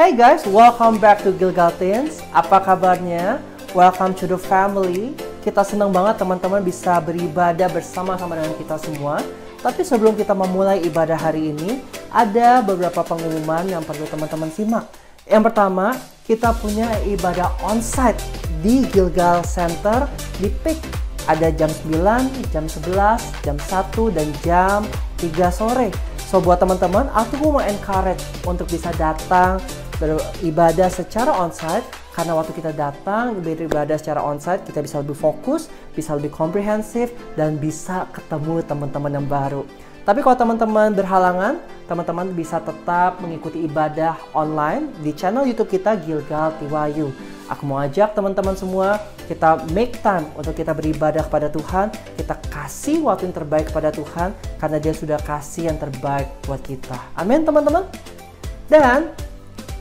Hey guys, welcome back to Gilgal Teens. Apa kabarnya? Welcome to the family. Kita senang banget teman-teman bisa beribadah bersama-sama dengan kita semua. Tapi sebelum kita memulai ibadah hari ini, ada beberapa pengumuman yang perlu teman-teman simak. Yang pertama, kita punya ibadah onsite di Gilgal Center di PIK. Ada jam 9, jam 11, jam 1, dan jam 3 sore. So buat teman-teman, aku mau encourage untuk bisa datang beribadah secara onsite. Karena waktu kita datang beribadah secara onsite, kita bisa lebih fokus, bisa lebih komprehensif, dan bisa ketemu teman-teman yang baru. Tapi kalau teman-teman berhalangan, teman-teman bisa tetap mengikuti ibadah online di channel YouTube kita Gilgal TYU. Aku mau ajak teman-teman semua, kita make time untuk kita beribadah kepada Tuhan, kita kasih waktu yang terbaik kepada Tuhan, karena Dia sudah kasih yang terbaik buat kita. Amin teman-teman. Dan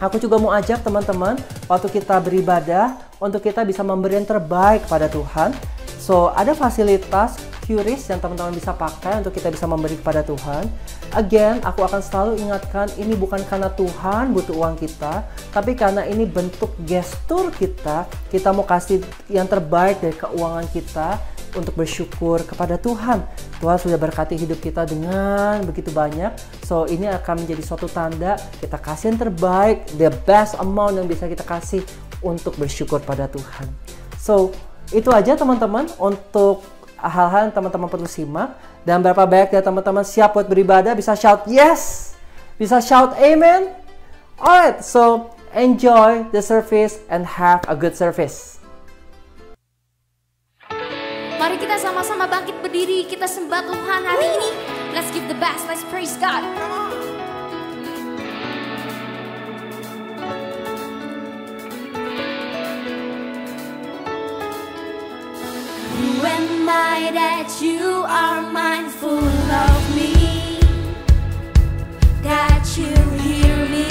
aku juga mau ajak teman-teman, waktu kita beribadah, untuk kita bisa memberi yang terbaik pada Tuhan. So, ada fasilitas QRIS yang teman-teman bisa pakai untuk kita bisa memberi kepada Tuhan. Again, aku akan selalu ingatkan, ini bukan karena Tuhan butuh uang kita, tapi karena ini bentuk gestur kita mau kasih yang terbaik dari keuangan kita untuk bersyukur kepada Tuhan. Tuhan sudah berkati hidup kita dengan begitu banyak. So, ini akan menjadi suatu tanda kita kasih yang terbaik, the best amount yang bisa kita kasih untuk bersyukur pada Tuhan. So, itu aja teman-teman untuk hal-hal yang teman-teman perlu simak. Dan berapa banyak dari teman-teman siap buat beribadah? Bisa shout yes, bisa shout amen. Alright, so enjoy the service and have a good service. Mari kita sama-sama bangkit berdiri, kita sembah Tuhan hari ini. Let's give the best, let's praise God. Who am I that you are mindful of me, that you hear me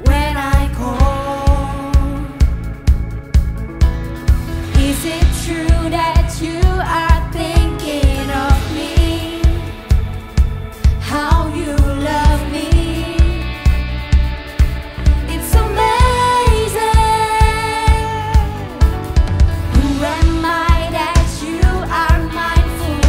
when I call? Is it true that you are thinking of me, how you love me? It's amazing. Who am I that you are mindful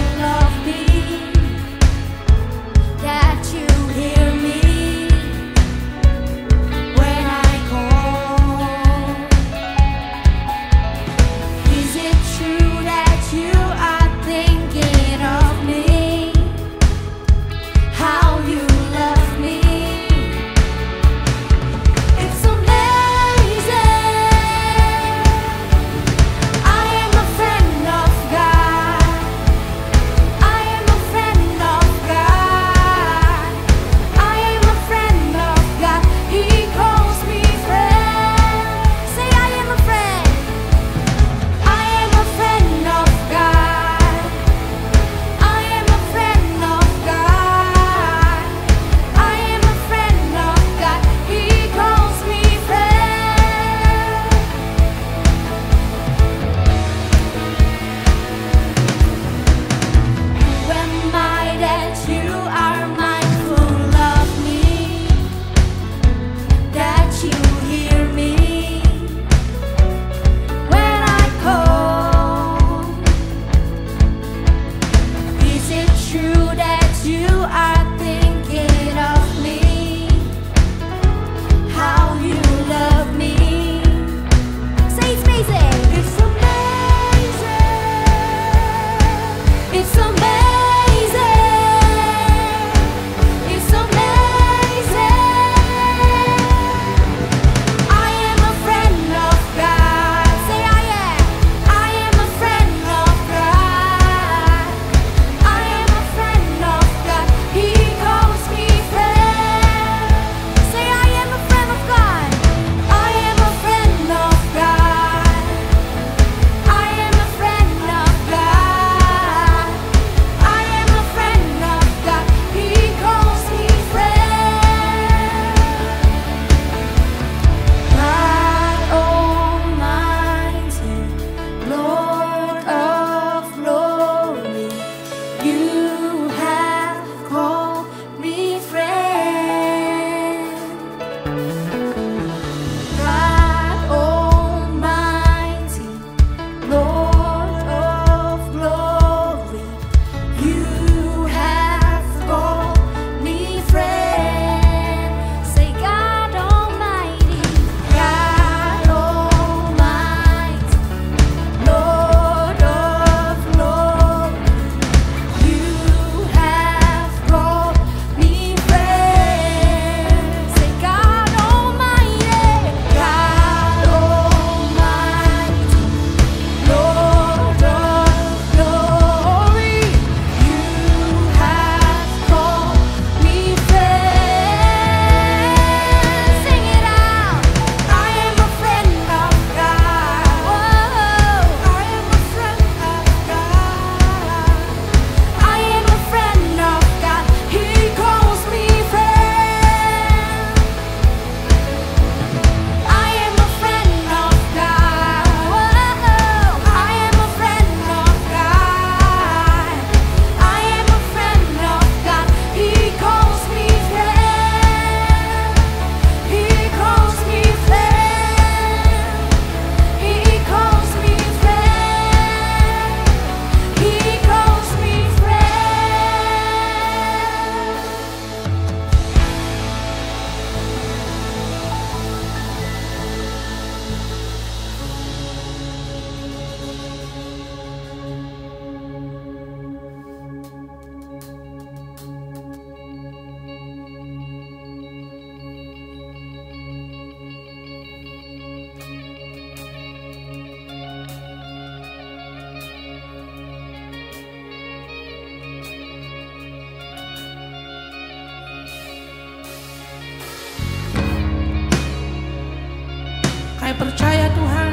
Kami percaya Tuhan,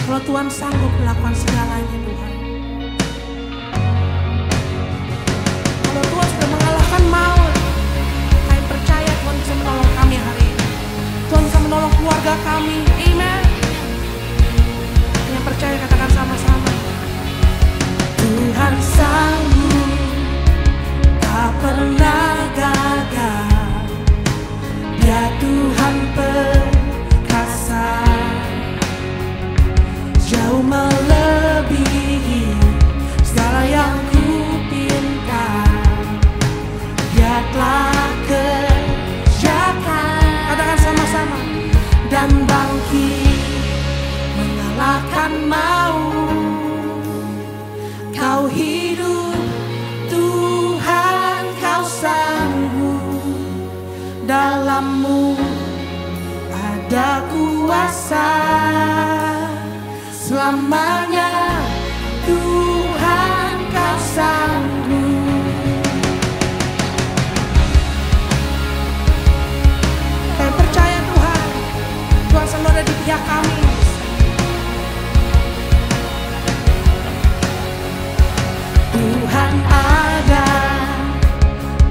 kalau Tuhan sanggup melakukan segalanya Tuhan. Kalau Tuhan sudah mengalahkan maut, kami percaya Tuhan bisa menolong kami hari ini. Tuhan bisa menolong keluarga kami. Amen. Yang percaya katakan sama-sama. Tuhan sanggup, tak pernah gagal. Dia Tuhan perkasa, jauh melebihi segala yang kupintar. Dia telah kerjakan, katakan sama-sama, dan bangkit mengalahkan maut. Kau hidup Tuhan, kau sanggup, dalam-Mu ada kuasa. Selamanya Tuhan, kau sanggup. Kami percaya Tuhan, Tuhan selalu ada di pihak kami. Tuhan ada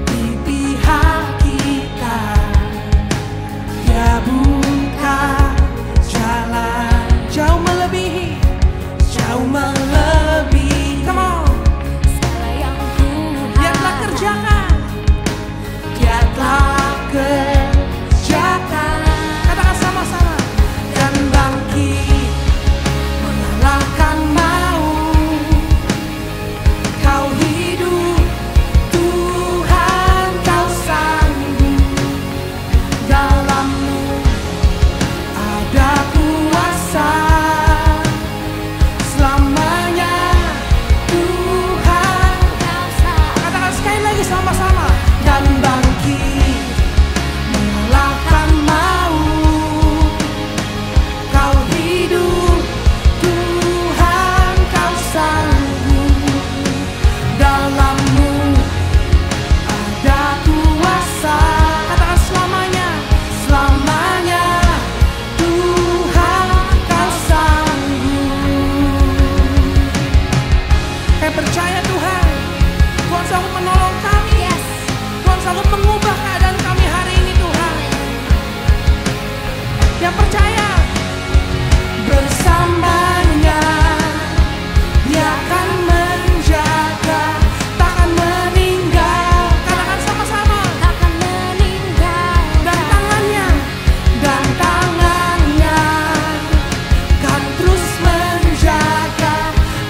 di pihak kita. Dia buka jalan jauh melebihi, jauh melebihi. Come on. Segala yang Tuhan Dia telah kerjakan. Dia telah kerjakan. Katakan sama-sama. Dan bangkit mengalahkan maut. Kau hidup Tuhan, kau sanggup, dalam-Mu ada kuasa. Selamanya Tuhan, kau sanggup. katakan sekali lagi sama-sama. Dan bangkit mengalahkan maut. Kau hidup Tuhan, kau sanggup, dalam-Mu ada kuasa. Katakan selamanya, selamanya Tuhan, kau sanggup. Kami percaya Tuhan, Tuhan sanggup menolong kami. Yes. Tuhan sanggup mengubah keadaan kami hari ini Tuhan. Yang percaya bersamanya, Dia akan menjaga, takkan meninggal. Katakan sama-sama. Takkan meninggal. Dan tangannya kan terus menjaga,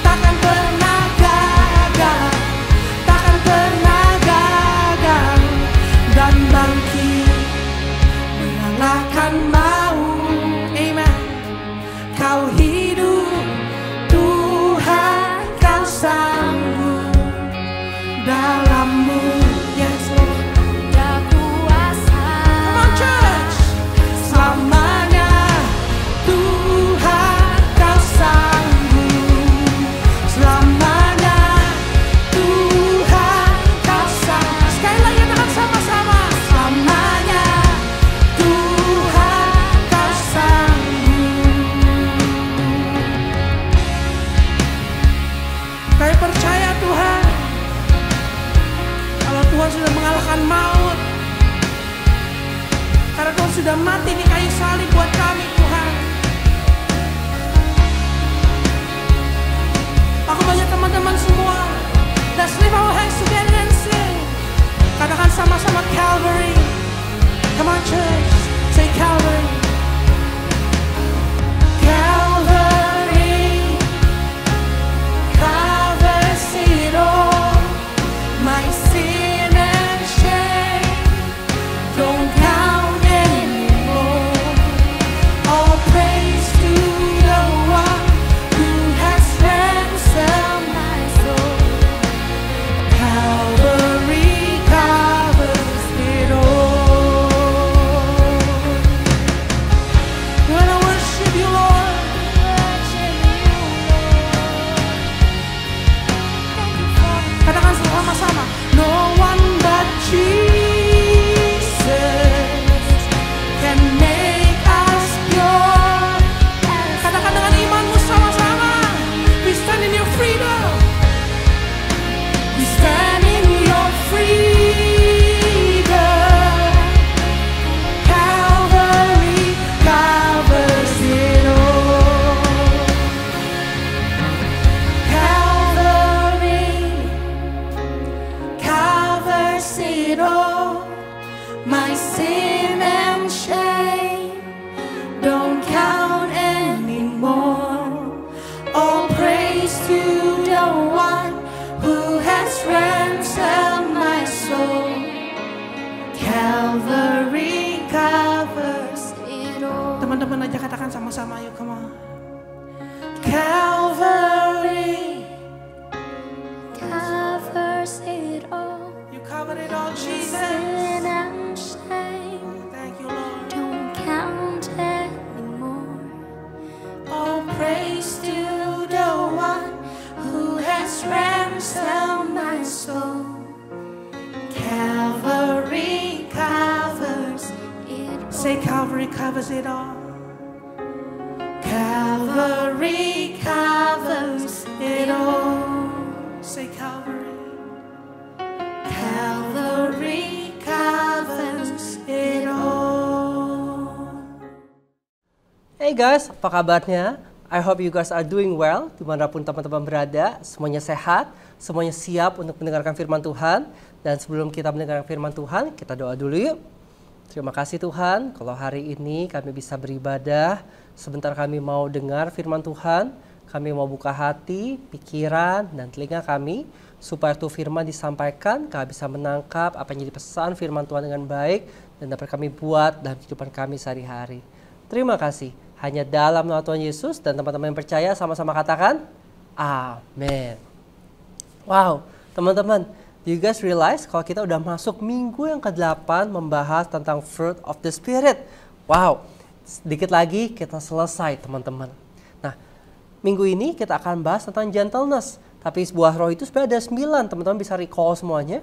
takkan pernah gagal, takkan pernah gagal. Dan bangkit mengalahkan maut. Amen. Kau hidup Tuhan, kau sanggup, dalam-Mu yes Lord Ada kuasa. Come on church. Selamanya Tuhan, kau sanggup. Selamanya Tuhan, kau sanggup. Sekali lagi katakan sama-sama. Selamanya Tuhan, kau sanggup. Kami percaya Tuhan, kalau Tuhan sudah mengalahkan maut, karena Tuhan sudah mati di kayu salib buat kami Tuhan. Aku banyak teman-teman semua. Let's lift our hands together and sing. Katakan sama-sama Calvary. Come on church, say Calvary. Calvary covers it all. My sin and shame don't count anymore. All praise to the one who has ransomed my soul. Calvary covers it Calvary covers. it all. Teman-teman aja katakan sama-sama, yuk, come on. Calvary, Covers it all. you covered it all, Jesus. Sin and shame Thank you, Lord. don't count anymore. Oh, praise to the one who has ransomed my soul. Calvary covers. It all. Say Calvary covers it all. Calvary covers it all. Say Calvary. Calvary covers it all. Hey guys, apa kabarnya? I hope you guys are doing well dimanapun teman-teman berada. Semuanya sehat, semuanya siap untuk mendengarkan firman Tuhan. Dan sebelum kita mendengarkan firman Tuhan, kita doa dulu yuk. Terima kasih Tuhan, kalau hari ini kami bisa beribadah. Sebentar kami mau dengar firman Tuhan. Kami mau buka hati, pikiran, dan telinga kami. Supaya tuh firman disampaikan, kami bisa menangkap apa yang jadi pesan firman Tuhan dengan baik. Dan dapat kami buat dalam kehidupan kami sehari-hari. Terima kasih. Hanya dalam nama Tuhan Yesus dan teman-teman yang percaya sama-sama katakan, amin. Wow, teman-teman, do you guys realize kalau kita udah masuk minggu yang ke-8 membahas tentang fruit of the spirit? Wow, sedikit lagi kita selesai teman-teman. Nah, minggu ini kita akan bahas tentang gentleness. Tapi buah roh itu sebenarnya ada 9, teman-teman bisa recall semuanya.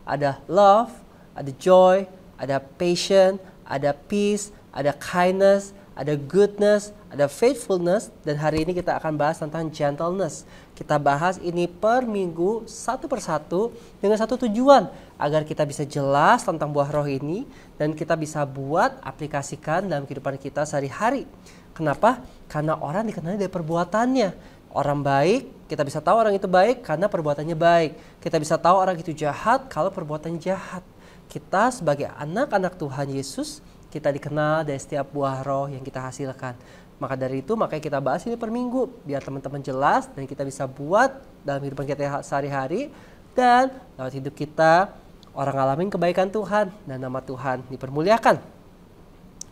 Ada love, ada joy, ada patience, ada peace, ada kindness, ada goodness, ada faithfulness, dan hari ini kita akan bahas tentang gentleness. Kita bahas ini per minggu satu persatu dengan satu tujuan, agar kita bisa jelas tentang buah roh ini dan kita bisa buat aplikasikan dalam kehidupan kita sehari-hari. Kenapa? Karena orang dikenali dari perbuatannya. Orang baik, kita bisa tahu orang itu baik karena perbuatannya baik. Kita bisa tahu orang itu jahat kalau perbuatannya jahat. Kita sebagai anak-anak Tuhan Yesus, kita dikenal dari setiap buah roh yang kita hasilkan. Maka dari itu, makanya kita bahas ini per minggu. Biar teman-teman jelas dan kita bisa buat dalam kehidupan kita sehari-hari. Dan lewat hidup kita, orang ngalamin kebaikan Tuhan. Dan nama Tuhan dipermuliakan.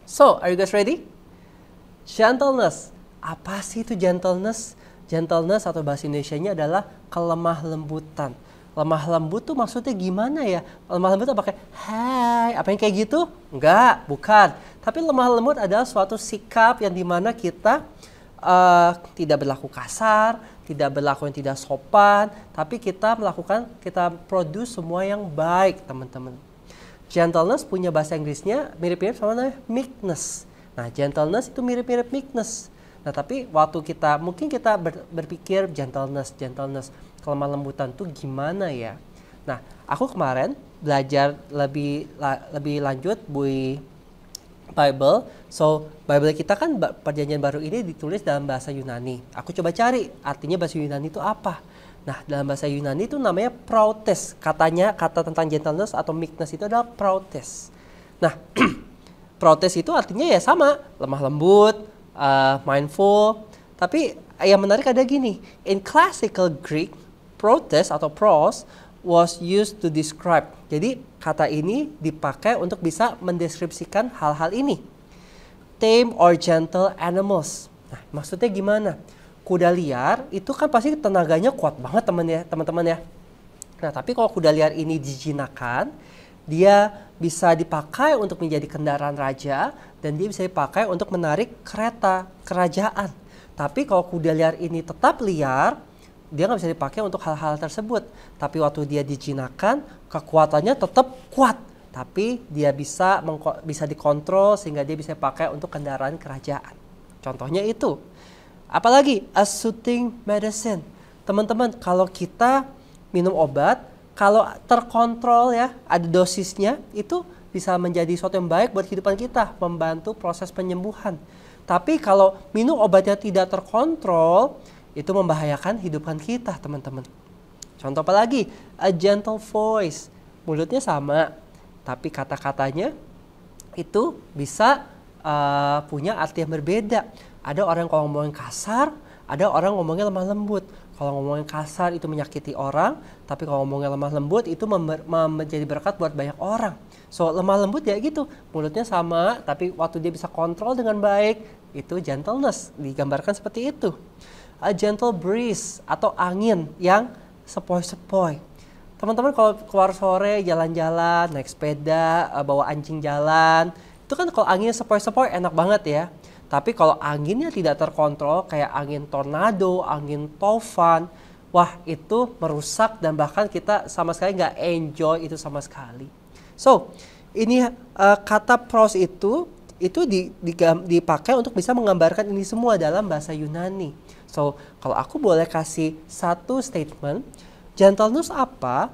So, are you guys ready? Gentleness. Apa sih itu gentleness? Gentleness atau bahasa Indonesianya adalah kelemah lembutan. Lemah lembut tuh maksudnya gimana ya? Lemah lembut apa kayak, hai, apa yang kayak gitu? Enggak, bukan. Tapi lemah lembut adalah suatu sikap yang dimana kita tidak berlaku kasar, tidak berlaku yang tidak sopan, tapi kita produce semua yang baik, teman-teman. Gentleness punya bahasa Inggrisnya mirip-mirip sama namanya meekness. Nah, gentleness itu mirip-mirip meekness. Nah, tapi waktu mungkin kita berpikir gentleness, kelemah lembutan tuh gimana ya? Nah, aku kemarin belajar lebih lanjut Bible. So, Bible kita kan perjanjian baru ini ditulis dalam bahasa Yunani. Aku coba cari artinya bahasa Yunani itu apa. Nah, dalam bahasa Yunani itu namanya protes. Kata tentang gentleness atau meekness itu adalah protes. Nah, protes itu artinya ya sama, lemah lembut, mindful. Tapi yang menarik ada gini, in classical Greek, protes atau pros was used to describe. Jadi kata ini dipakai untuk bisa mendeskripsikan hal-hal ini. Tame or gentle animals. Nah, maksudnya gimana? Kuda liar itu kan pasti tenaganya kuat banget teman-teman ya. Nah, tapi kalau kuda liar ini dijinakkan, dia bisa dipakai untuk menjadi kendaraan raja dan dia bisa dipakai untuk menarik kereta kerajaan. Tapi kalau kuda liar ini tetap liar, dia nggak bisa dipakai untuk hal-hal tersebut. Tapi waktu dia dijinakkan, kekuatannya tetap kuat. Tapi dia bisa dikontrol sehingga dia bisa dipakai untuk kendaraan kerajaan. Contohnya itu. Apalagi a soothing medicine. Teman-teman, kalau kita minum obat, kalau terkontrol ya, ada dosisnya, itu bisa menjadi sesuatu yang baik buat kehidupan kita, membantu proses penyembuhan. Tapi kalau minum obatnya tidak terkontrol, itu membahayakan kehidupan kita, teman-teman. Contoh apa lagi? A gentle voice. Mulutnya sama, tapi kata-katanya itu bisa punya arti yang berbeda. Ada orang yang kalau ngomongin kasar, ada orang ngomongnya lemah lembut. Kalau ngomongin kasar itu menyakiti orang, tapi kalau ngomongin lemah lembut itu menjadi berkat buat banyak orang. So lemah lembut ya gitu, mulutnya sama, tapi waktu dia bisa kontrol dengan baik, itu gentleness, digambarkan seperti itu. A gentle breeze atau angin yang sepoi-sepoi. Teman-teman kalau keluar sore, jalan-jalan, naik sepeda, bawa anjing jalan, itu kan kalau anginnya sepoi-sepoi enak banget ya. Tapi kalau anginnya tidak terkontrol, kayak angin tornado, angin toufan, wah itu merusak dan bahkan kita sama sekali nggak enjoy itu sama sekali. So, ini kata pros itu dipakai untuk bisa menggambarkan ini semua dalam bahasa Yunani. So, kalau aku boleh kasih satu statement, gentleness apa?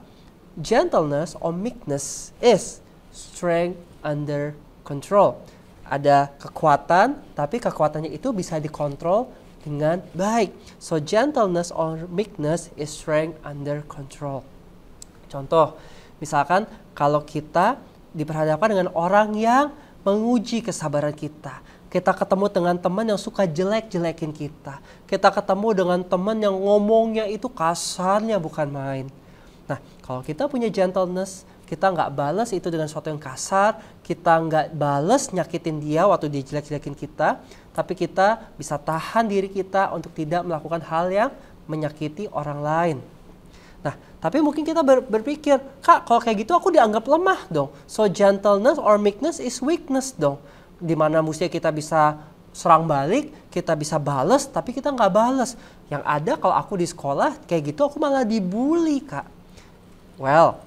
Gentleness or meekness is strength under control. Ada kekuatan, tapi kekuatannya itu bisa dikontrol dengan baik. So, gentleness or meekness is strength under control. Contoh, misalkan kalau kita diperhadapkan dengan orang yang menguji kesabaran kita. Kita ketemu dengan teman yang suka jelek-jelekin kita. Kita ketemu dengan teman yang ngomongnya itu kasarnya bukan main. Nah, kalau kita punya gentleness, kita nggak balas itu dengan sesuatu yang kasar, kita nggak balas nyakitin dia waktu dia jelek-jelekin kita, tapi kita bisa tahan diri kita untuk tidak melakukan hal yang menyakiti orang lain. Nah, tapi mungkin kita berpikir, Kak, kalau kayak gitu aku dianggap lemah dong. So, gentleness or meekness is weakness dong. Dimana mestinya kita bisa serang balik, kita bisa balas, tapi kita nggak balas. Yang ada kalau aku di sekolah kayak gitu aku malah dibully, Kak. Well,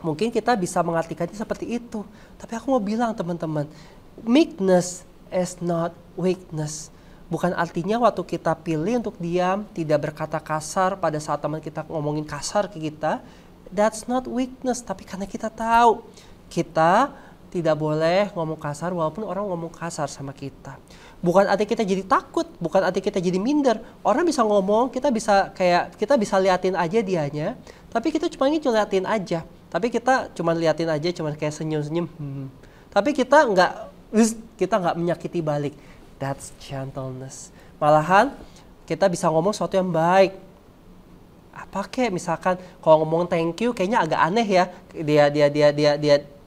mungkin kita bisa mengartikannya seperti itu. Tapi aku mau bilang teman-teman, meekness is not weakness. Bukan artinya waktu kita pilih untuk diam, tidak berkata kasar pada saat teman kita ngomongin kasar ke kita, that's not weakness. Tapi karena kita tahu, kita tidak boleh ngomong kasar walaupun orang ngomong kasar sama kita. Bukan arti kita jadi takut, bukan arti kita jadi minder. Orang bisa ngomong, kita bisa liatin aja dianya, tapi kita cuma ingin liatin aja. Tapi kita cuma liatin aja, cuma kayak senyum-senyum. Tapi kita nggak menyakiti balik. That's gentleness. Malahan kita bisa ngomong sesuatu yang baik. Apa kayak misalkan kalau ngomong thank you kayaknya agak aneh ya.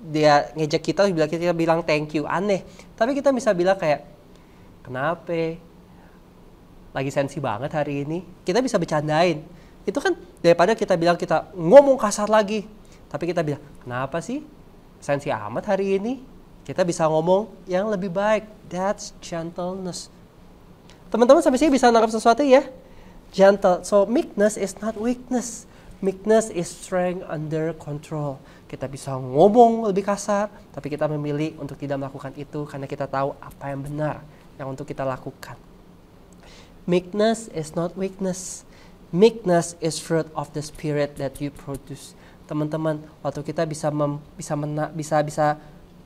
Dia ngejek kita bilang thank you, aneh. Tapi kita bisa bilang kayak, kenapa? Lagi sensi banget hari ini. Kita bisa bercandain. Itu kan daripada kita bilang kita ngomong kasar lagi. Tapi kita bilang, kenapa sih sensi amat hari ini? Kita bisa ngomong yang lebih baik. That's gentleness. Teman-teman sampai sini bisa nangkap sesuatu ya? Gentle. So meekness is not weakness. Meekness is strength under control. Kita bisa ngomong lebih kasar, tapi kita memilih untuk tidak melakukan itu karena kita tahu apa yang benar yang untuk kita lakukan. Meekness is not weakness. Meekness is fruit of the spirit that you produce. Teman-teman, waktu kita bisa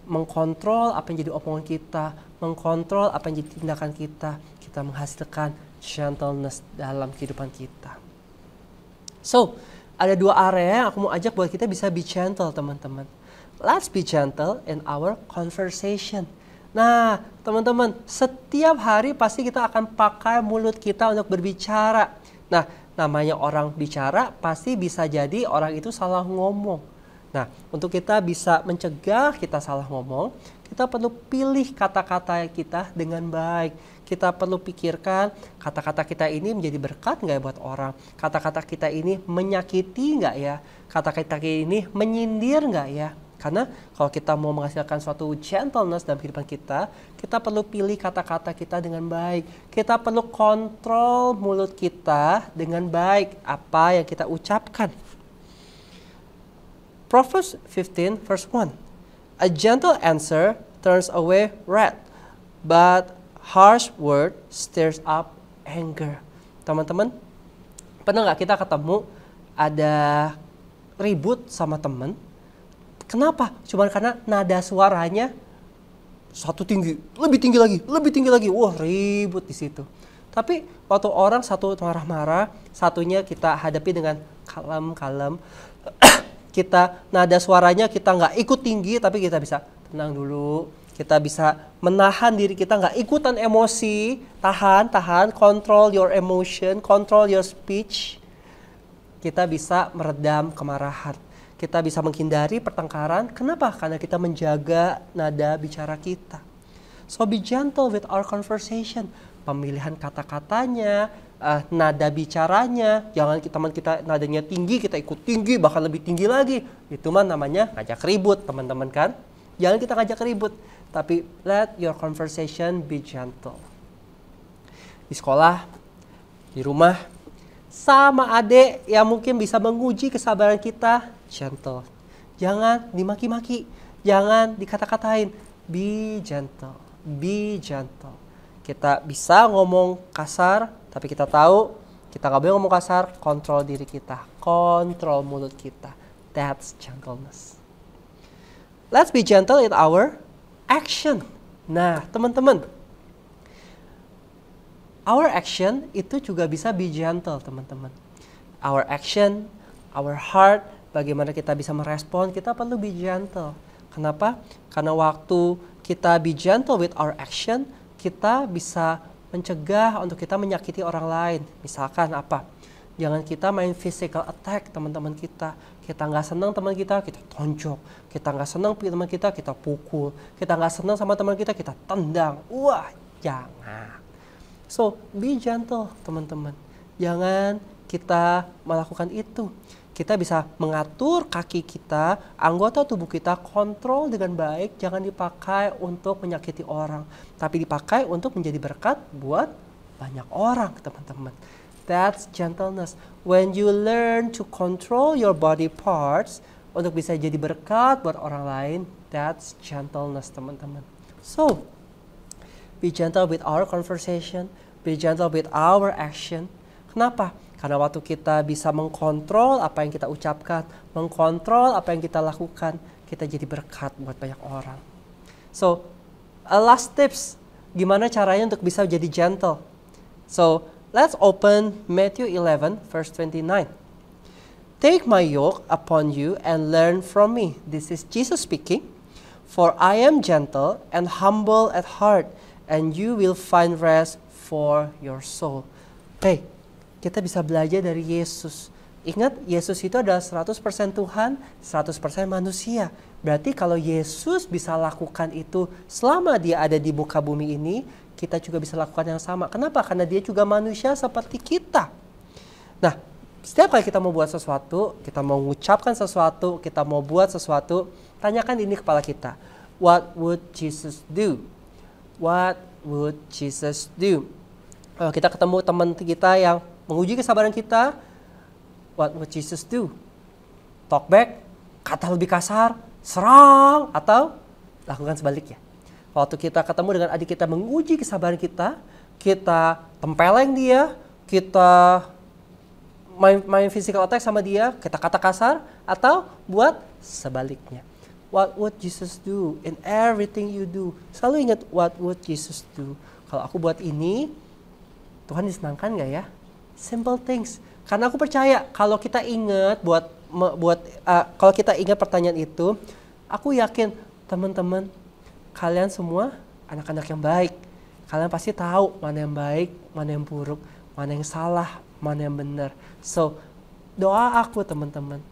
mengkontrol apa yang jadi omongan kita, mengkontrol apa yang jadi tindakan kita, kita menghasilkan gentleness dalam kehidupan kita. So, ada dua area yang aku mau ajak buat kita bisa be gentle, teman-teman. Let's be gentle in our conversation. Nah, teman-teman, setiap hari pasti kita akan pakai mulut kita untuk berbicara. Nah, namanya orang bicara pasti bisa jadi orang itu salah ngomong. Nah, untuk kita bisa mencegah kita salah ngomong, kita perlu pilih kata-kata kita dengan baik. Kita perlu pikirkan kata-kata kita ini menjadi berkat nggak buat orang. Kata-kata kita ini menyakiti nggak ya? Kata-kata kita ini menyindir nggak ya? Karena kalau kita mau menghasilkan suatu gentleness dalam kehidupan kita, kita perlu pilih kata-kata kita dengan baik. Kita perlu kontrol mulut kita dengan baik apa yang kita ucapkan. Proverbs 15 verse 1. A gentle answer turns away wrath, but harsh word stirs up anger. Teman-teman, pernah nggak kita ketemu ada ribut sama teman? Kenapa? Cuma karena nada suaranya satu tinggi, lebih tinggi lagi. Wah, ribut di situ. Tapi waktu orang satu marah-marah, satunya kita hadapi dengan kalem-kalem. Kita nada suaranya kita nggak ikut tinggi, tapi kita bisa tenang dulu. Kita bisa menahan diri kita, nggak ikutan emosi. Tahan, control your emotion, control your speech. Kita bisa meredam kemarahan. Kita bisa menghindari pertengkaran. Kenapa? Karena kita menjaga nada bicara kita. So be gentle with our conversation. Pemilihan kata-katanya, nada bicaranya. Jangan teman kita nadanya tinggi, kita ikut tinggi, bahkan lebih tinggi lagi. Itu mah namanya ngajak ribut, teman-teman kan. Jangan kita ngajak ribut, tapi let your conversation be gentle. Di sekolah, di rumah, sama adik yang mungkin bisa menguji kesabaran kita, gentle. Jangan dimaki-maki, jangan dikata-katain. Be gentle, be gentle. Kita bisa ngomong kasar, tapi kita tahu kita nggak boleh ngomong kasar. Kontrol diri kita, kontrol mulut kita. That's gentleness. Let's be gentle in our action. Nah, teman-teman, our action itu juga bisa be gentle, teman-teman. Our action, our heart, bagaimana kita bisa merespon, kita perlu be gentle. Kenapa? Karena waktu kita be gentle with our action, kita bisa mencegah untuk kita menyakiti orang lain. Misalkan apa? Jangan kita main physical attack teman-teman kita. Kita nggak senang teman kita tonjok. Kita nggak senang teman kita pukul. Kita nggak senang sama teman kita tendang. Wah, jangan. So, be gentle teman-teman. Jangan kita melakukan itu. Kita bisa mengatur kaki kita, anggota tubuh kita, kontrol dengan baik. Jangan dipakai untuk menyakiti orang. Tapi dipakai untuk menjadi berkat buat banyak orang, teman-teman. That's gentleness. When you learn to control your body parts untuk bisa jadi berkat buat orang lain, that's gentleness, teman-teman. So, be gentle with our conversation, be gentle with our action. Kenapa? Karena waktu kita bisa mengkontrol apa yang kita ucapkan, mengkontrol apa yang kita lakukan, kita jadi berkat buat banyak orang. So, last tips, gimana caranya untuk bisa jadi gentle? So, let's open Matthew 11 verse 29. Take my yoke upon you and learn from me. This is Jesus speaking. For I am gentle and humble at heart, and you will find rest for your soul. Hey, kita bisa belajar dari Yesus. Ingat, Yesus itu adalah 100% Tuhan, 100% manusia. Berarti kalau Yesus bisa lakukan itu selama dia ada di muka bumi ini, kita juga bisa lakukan yang sama. Kenapa? Karena dia juga manusia seperti kita. Nah, setiap kali kita mau buat sesuatu, kita mau mengucapkan sesuatu, kita mau buat sesuatu, tanyakan ini kepala kita. What would Jesus do? What would Jesus do? Kalau kita ketemu teman kita yang menguji kesabaran kita, what would Jesus do? Talk back, kata lebih kasar, serang, atau lakukan sebaliknya. Waktu kita ketemu dengan adik kita menguji kesabaran kita tempeleng dia, kita main physical attack sama dia, kita kata kasar, atau buat sebaliknya. What would Jesus do in everything you do? Selalu ingat, what would Jesus do? Kalau aku buat ini, Tuhan disenangkan gak ya? Simple things. Karena aku percaya kalau kita ingat kalau kita ingat pertanyaan itu, aku yakin teman-teman, kalian semua anak-anak yang baik. Kalian pasti tahu mana yang baik, mana yang buruk, mana yang salah, mana yang benar. So, doa aku teman-teman,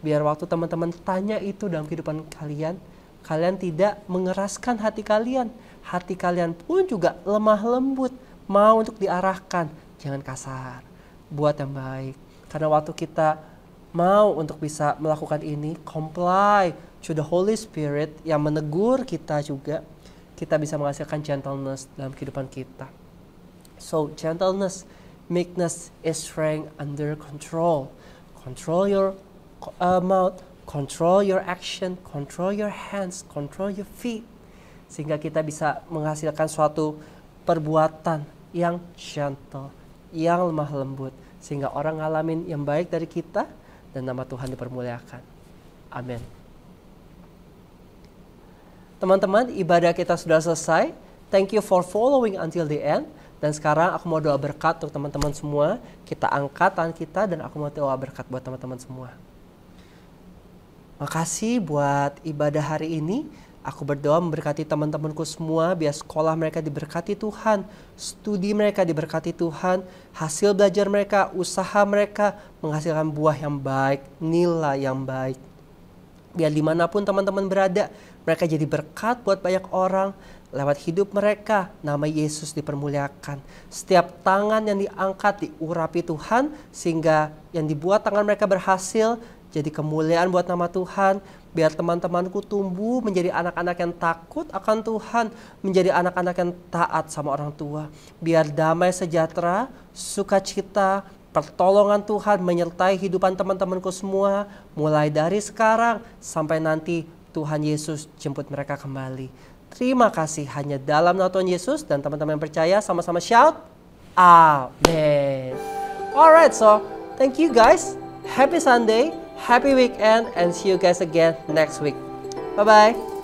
biar waktu teman-teman tanya itu dalam kehidupan kalian, kalian tidak mengeraskan hati kalian. Hati kalian pun juga lemah lembut, mau untuk diarahkan. Jangan kasar, buat yang baik. Karena waktu kita mau untuk bisa melakukan ini, comply to the Holy Spirit yang menegur kita juga, kita bisa menghasilkan gentleness dalam kehidupan kita. So, gentleness, meekness is strength under control. Control your mouth, control your action, control your hands, control your feet. Sehingga kita bisa menghasilkan suatu perbuatan yang gentle, yang lemah lembut. Sehingga orang ngalamin yang baik dari kita dan nama Tuhan dipermuliakan. Amin. Teman-teman, ibadah kita sudah selesai. Thank you for following until the end. Dan sekarang aku mau doa berkat untuk teman-teman semua. Kita angkat tangan kita dan aku mau doa berkat buat teman-teman semua. Makasih buat ibadah hari ini. Aku berdoa memberkati teman-temanku semua, biar sekolah mereka diberkati Tuhan, studi mereka diberkati Tuhan, hasil belajar mereka, usaha mereka menghasilkan buah yang baik, nilai yang baik. Biar dimanapun teman-teman berada, mereka jadi berkat buat banyak orang. Lewat hidup mereka, nama Yesus dipermuliakan. Setiap tangan yang diangkat diurapi Tuhan, sehingga yang dibuat tangan mereka berhasil, jadi kemuliaan buat nama Tuhan. Biar teman-temanku tumbuh menjadi anak-anak yang takut akan Tuhan, menjadi anak-anak yang taat sama orang tua. Biar damai sejahtera, sukacita, pertolongan Tuhan menyertai hidupan teman-temanku semua, mulai dari sekarang sampai nanti Tuhan Yesus jemput mereka kembali. Terima kasih hanya dalam nama Tuhan Yesus, dan teman-teman yang percaya sama-sama shout, Amen. Alright, so thank you guys. Happy Sunday. Happy weekend, and see you guys again next week. Bye-bye.